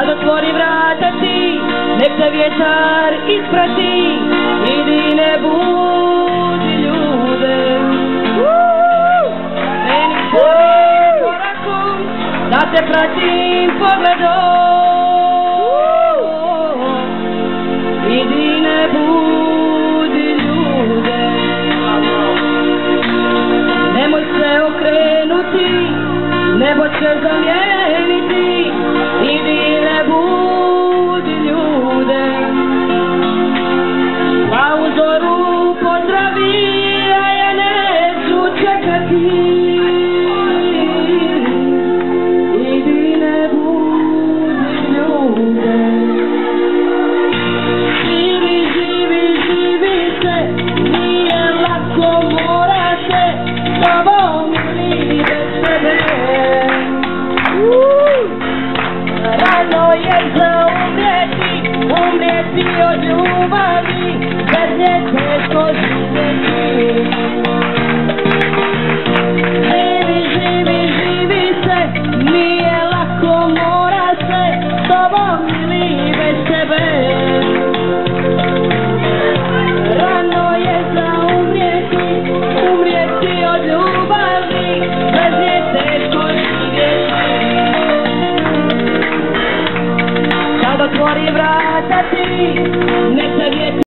Kad otvori vrata ti, nek te vjetar isprati, idi ne budi ljude. Meni svojim korakom, da te pratim pogledom, idi ne budi ljude. Nemoj se okrenuti, nebo će zamijeniti, idi ne budi ljude. Pa u zoru pozdravi, a ja neću čekati, idi ne budi ljude. Živi, živi, živi se, nije lako, mora se s tobom ili bez tebe. Rano je za umrijeti od ljubavi, bez nje teško živjeti. Živi, živi, živi se, nije lako, mora se s tobom ili bez tebe. Rano je za umrijeti od ljubavi, bez nje teško živjeti. Kad otvori vrata ti,